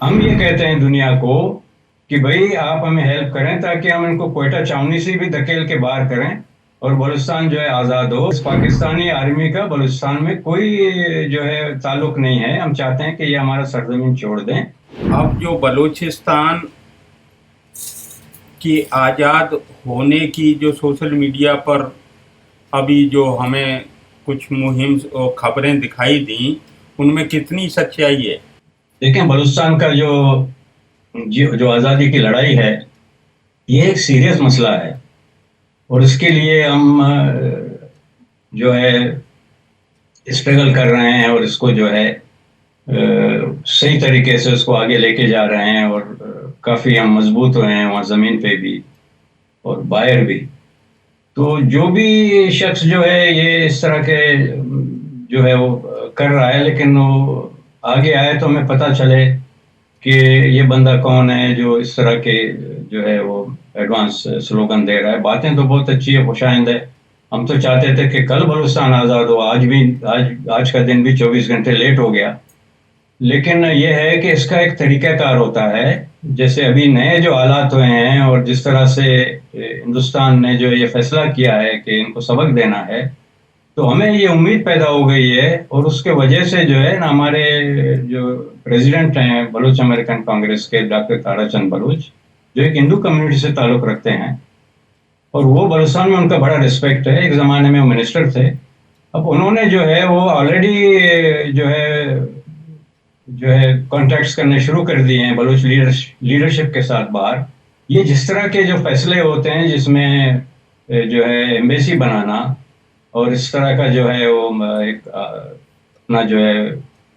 ہم یہ کہتے ہیں دنیا کو کہ بھائی آپ ہمیں ہیلپ کریں تاکہ ہم ان کو کوئٹہ چاونی سے بھی دھکیل کے باہر کریں اور بلوچستان جو ہے آزاد ہو. اس پاکستانی آرمی کا بلوچستان میں کوئی جو ہے تعلق نہیں ہے. ہم چاہتے ہیں کہ یہ ہمارا سرزمین چھوڑ دیں. اب جو بلوچستان کی آزاد ہونے کی جو سوشل میڈیا پر ابھی جو ہمیں کچھ مہم خبریں دکھائی دیں ان میں کتنی سچائی ہے؟ دیکھیں بلوچستان کا جو آزادی کی لڑائی ہے یہ ایک سیریس مسئلہ ہے اور اس کے لیے ہم جو ہے اسٹرگل کر رہے ہیں اور اس کو جو ہے صحیح طریقے سے اس کو آگے لے کے جا رہے ہیں اور کافی ہم مضبوط ہوئے ہیں وہاں زمین پہ بھی اور باہر بھی. تو جو بھی شخص جو ہے یہ اس طرح کے جو ہے وہ کر رہا ہے لیکن وہ آگے آئے تو ہمیں پتہ چلے کہ یہ بندہ کون ہے جو اس طرح کے جو ہے وہ ایڈوانس سلوگن دے رہا ہے. باتیں تو بہت اچھی ہے، خوشائند ہے. ہم تو چاہتے تھے کہ کل بلوچستان آزاد ہو. آج کا دن بھی 24 گھنٹے لیٹ ہو گیا. لیکن یہ ہے کہ اس کا ایک طریقہ کار ہوتا ہے. جیسے ابھی نئے جو حالات ہوئے ہیں اور جس طرح سے ہندوستان نے جو یہ فیصلہ کیا ہے کہ ان کو سبق دینا ہے تو ہمیں یہ امید پیدا ہو گئی ہے اور اس کے وجہ سے جو ہے نا ہمارے جو پریزیڈنٹ ہیں بلوچ امریکن کانگریس کے ڈاکٹر تارا چند بلوچ جو ایک ہندو کمیونٹی سے تعلق رکھتے ہیں اور وہ بلوچستان میں ان کا بڑا رسپیکٹ ہے. ایک زمانے میں وہ منسٹر تھے. اب انہوں نے جو ہے وہ آلریڈی جو ہے کانٹیکٹس کرنے شروع کر دیے ہیں بلوچ لیڈرشپ کے ساتھ باہر. یہ جس طرح کے جو فیصلے ہوتے ہیں جس میں جو ہے ایمبیسی بنانا اور اس طرح کا جو ہے وہ ایک اپنا جو ہے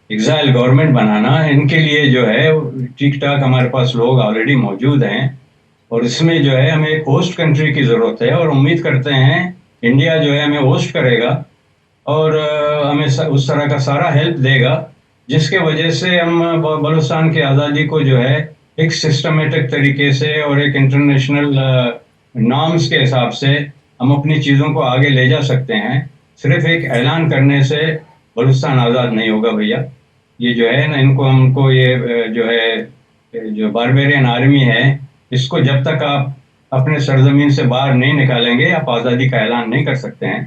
ایگزائل گورنمنٹ بنانا، ان کے لیے جو ہے ٹھیک ٹھاک ہمارے پاس لوگ آلریڈی موجود ہیں اور اس میں جو ہے ہمیں ایک ہوسٹ کنٹری کی ضرورت ہے اور امید کرتے ہیں انڈیا جو ہے ہمیں ہوسٹ کرے گا اور ہمیں اس طرح کا سارا ہیلپ دے گا جس کے وجہ سے ہم بلوچستان کی آزادی کو جو ہے ایک سسٹمیٹک طریقے سے اور ایک انٹرنیشنل نارمز کے حساب سے ہم اپنی چیزوں کو آگے لے جا سکتے ہیں. صرف ایک اعلان کرنے سے بلوچستان آزاد نہیں ہوگا بھیا. یہ جو ہے نا ہم کو یہ جو ہے جو باربیرین آرمی ہے اس کو جب تک آپ اپنے سرزمین سے باہر نہیں نکالیں گے آپ آزادی کا اعلان نہیں کر سکتے ہیں.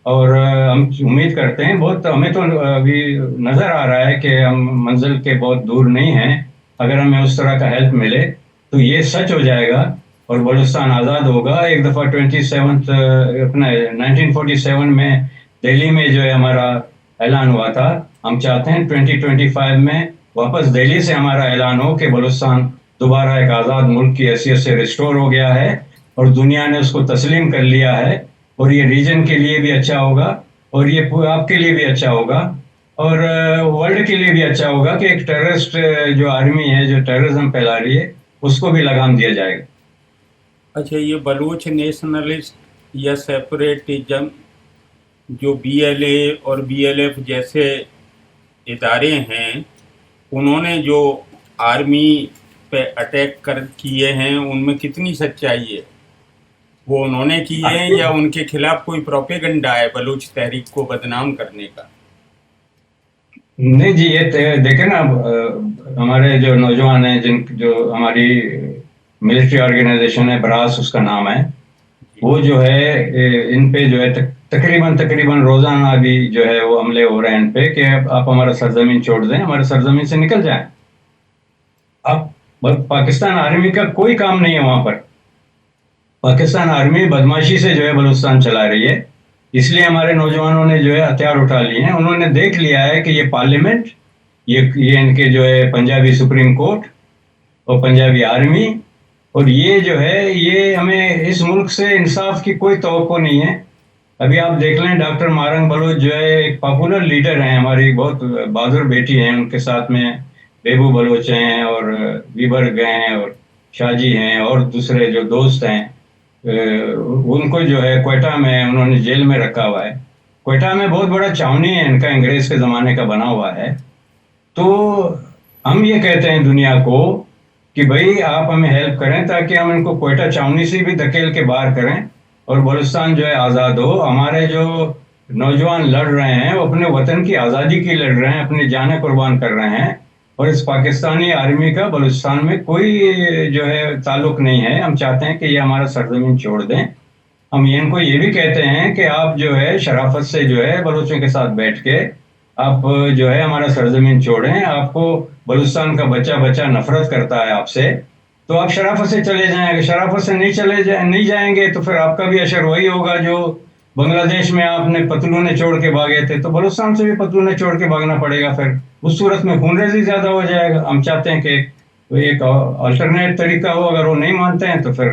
اور ہم امید کرتے ہیں ہمیں تو ابھی نظر آ رہا ہے کہ ہم منزل کے بہت دور نہیں ہیں. اگر ہمیں اس طرح کا ہیلپ ملے تو یہ سچ ہو جائے گا اور بلوچستان آزاد ہوگا. ایک دفعہ 1947 میں دہلی میں جو ہے ہمارا اعلان ہوا تھا. ہم چاہتے ہیں 2025 میں واپس دہلی سے ہمارا اعلان ہو کہ بلوچستان دوبارہ ایک آزاد ملک کی حیثیت سے ریسٹور ہو گیا ہے اور دنیا نے اس کو تسلیم کر لیا ہے اور یہ ریجن کے لیے بھی اچھا ہوگا اور یہ آپ کے لیے بھی اچھا ہوگا اور ورلڈ کے لیے بھی اچھا ہوگا کہ ایک ٹیررسٹ جو آرمی ہے جو ٹیررزم پھیلا رہی ہے اس کو بھی لگام دیا جائے گا. اچھا، یہ بلوچ نیشنلسٹ یا سیپریٹزم جو بی ایل اے اور بی ایل ایف جیسے ادارے ہیں انہوں نے جو آرمی پہ اٹیک کیے ہیں ان میں کتنی سچائی ہے؟ وہ انہوں نے کیے ہیں یا ان کے خلاف کوئی پروپیگنڈا ہے بلوچ تحریک کو بدنام کرنے کا؟ نہیں جی، یہ دیکھیں نا ہمارے جو نوجوان ہیں جو ہماری ملٹری آرگنائزیشن ہے براس اس کا نام ہے، وہ جو ہے ان پہ جو ہے تقریباً روزانہ بھی جو ہے وہ حملے ہو رہے ہیں ان پہ کہ آپ ہمارا سرزمین چھوڑ دیں، ہمارے سرزمین سے نکل جائیں. اب پاکستان آرمی کا کوئی کام نہیں ہے وہاں پر. پاکستان آرمی بدماشی سے جو ہے بلوچستان چلا رہی ہے. اس لیے ہمارے نوجوانوں نے جو ہے ہتھیار اٹھا لیے ہیں. انہوں نے دیکھ لیا ہے کہ یہ پارلیمنٹ یہ ان کے جو ہے پنجابی سپریم کورٹ اور پنجابی آرمی اور یہ جو ہے یہ ہمیں اس ملک سے انصاف کی کوئی توقع نہیں ہے. ابھی آپ دیکھ لیں ڈاکٹر مارنگ بلوچ جو ہے ایک پاپولر لیڈر ہیں، ہماری بہت بہادر بیٹی ہیں، ان کے ساتھ میں بیبو بلوچ ہیں اور ویبرگ ہیں اور شاہ جی ہیں اور دوسرے جو دوست ہیں. ان کو جو ہے کوئٹہ میں انہوں نے جیل میں رکھا ہوا ہے. کوئٹہ میں بہت بڑا چھاونی ہے ان کا، انگریز کے زمانے کا بنا ہوا ہے. تو ہم یہ کہتے ہیں دنیا کو کہ بھائی آپ ہمیں ہیلپ کریں تاکہ ہم ان کو کوئٹہ چھاونی سے بھی دھکیل کے باہر کریں اور بلوچستان جو ہے آزاد ہو. ہمارے جو نوجوان لڑ رہے ہیں وہ اپنے وطن کی آزادی کی لڑ رہے ہیں، اپنی جانیں قربان کر رہے ہیں اور اس پاکستانی آرمی کا بلوچستان میں کوئی جو ہے تعلق نہیں ہے. ہم چاہتے ہیں کہ یہ ہمارا سرزمین چھوڑ دیں. ہم ان کو یہ بھی کہتے ہیں کہ آپ جو ہے شرافت سے جو ہے بلوچوں کے ساتھ بیٹھ کے آپ جو ہے ہمارا سرزمین چھوڑیں. آپ کو بلوچستان کا بچہ بچہ نفرت کرتا ہے آپ سے، تو آپ شرافت سے چلے جائیں. اگر شرافت سے نہیں جائیں گے تو پھر آپ کا بھی اشر وہی ہوگا جو بنگلہ دیش میں آپ نے پتلونے چھوڑ کے بھاگے تھے، تو بلوچستان سے بھی پتلونے چھوڑ کے بھاگنا پڑے گا. پھر اس صورت میں خون ریزی زیادہ ہو جائے گا. ہم چاہتے ہیں کہ کوئی ایک آلٹرنیٹ طریقہ ہو. اگر وہ نہیں مانتے ہیں تو پھر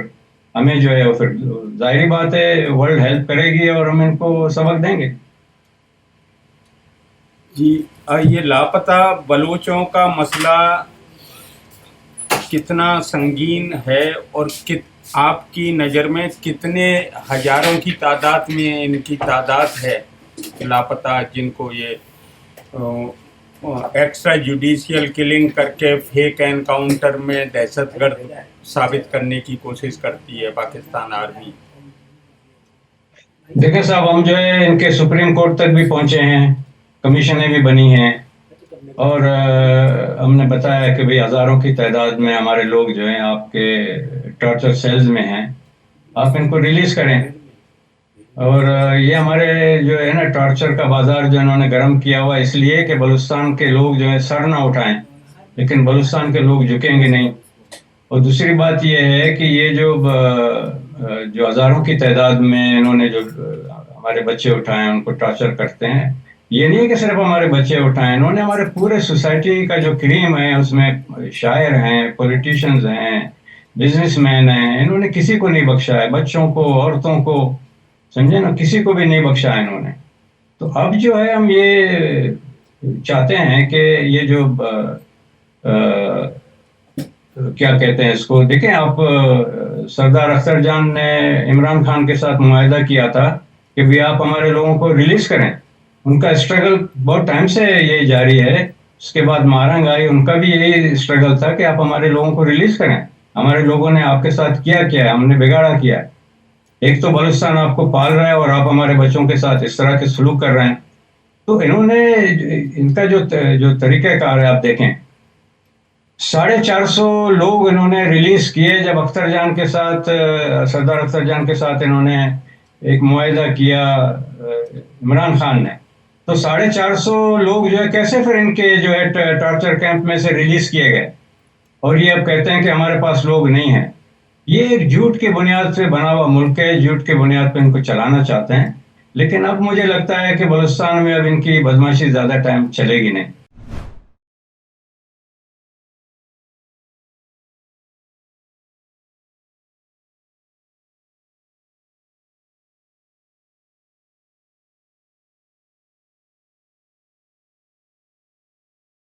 ہمیں جو ہے پھر ظاہری بات ہے ورلڈ ہیلپ کرے گی اور ہم ان کو سبق دیں گے. جی، یہ لاپتہ بلوچوں کا مسئلہ کتنا سنگین ہے، اور آپ کی نظر میں کتنے ہزاروں کی تعداد میں ان کی تعداد ہے لاپتہ، جن کو یہ ایکسٹرا جوڈیشیل کلنگ کر کے فیک انکاؤنٹر میں دہشت گرد ثابت کرنے کی کوشش کرتی ہے پاکستان آرمی؟ دیکھیں صاحب، ہم جو ہے ان کے سپریم کورٹ تک بھی پہنچے ہیں، کمیشنیں بھی بنی ہیں، اور ہم نے بتایا کہ بھئی ہزاروں کی تعداد میں ہمارے لوگ جو ہیں آپ کے ٹارچر سیلز میں ہیں، آپ ان کو ریلیز کریں. اور یہ ہمارے جو ہے نا ٹارچر کا بازار جو انہوں نے گرم کیا ہوا اس لیے کہ بلوچستان کے لوگ جو ہے سر نہ اٹھائیں، لیکن بلوچستان کے لوگ جھکیں گے نہیں. اور دوسری بات یہ ہے کہ یہ جو ہزاروں کی تعداد میں انہوں نے جو ہمارے بچے اٹھائے ہیں ان کو ٹارچر کرتے ہیں، یہ نہیں کہ صرف ہمارے بچے اٹھائیں، انہوں نے ہمارے پورے سوسائٹی کا جو کریم ہے اس میں شاعر ہیں، پولیٹیشنز ہیں، بزنس مین ہیں، انہوں نے کسی کو نہیں بخشا ہے. بچوں کو، عورتوں کو، سمجھے نا، کسی کو بھی نہیں بخشا ہے انہوں نے. تو اب جو ہے ہم یہ چاہتے ہیں کہ یہ جو کیا کہتے ہیں اس کو، دیکھیں آپ، سردار اختر جان نے عمران خان کے ساتھ معاہدہ کیا تھا کہ بھی آپ ہمارے لوگوں کو ریلیز کریں. ان کا اسٹرگل بہت ٹائم سے یہ جاری ہے. اس کے بعد مہارنگ آئی، ان کا بھی یہی اسٹرگل تھا کہ آپ ہمارے لوگوں کو ریلیز کریں. ہمارے لوگوں نے آپ کے ساتھ کیا ہے، ہم نے بگاڑا کیا ہے. ایک تو بلوچستان آپ کو پال رہا ہے اور آپ ہمارے بچوں کے ساتھ اس طرح کے سلوک کر رہے ہیں. تو انہوں نے ان کا جو طریقہ کار ہے آپ دیکھیں، 450 لوگ انہوں نے ریلیز کیے جب اختر جان کے ساتھ، سردار اختر جان کے ساتھ انہوں نے ایک معاہدہ کیا عمران خان نے. تو 450 لوگ جو ہے کیسے پھر ان کے جو ہے ٹارچر کیمپ میں سے ریلیز کیے گئے، اور یہ اب کہتے ہیں کہ ہمارے پاس لوگ نہیں ہیں. یہ ایک جھوٹ کی بنیاد پہ بنا ہوا ملک ہے، جھوٹ کی بنیاد پہ ان کو چلانا چاہتے ہیں. لیکن اب مجھے لگتا ہے کہ بلوچستان میں اب ان کی بدماشی زیادہ ٹائم چلے گی نہیں.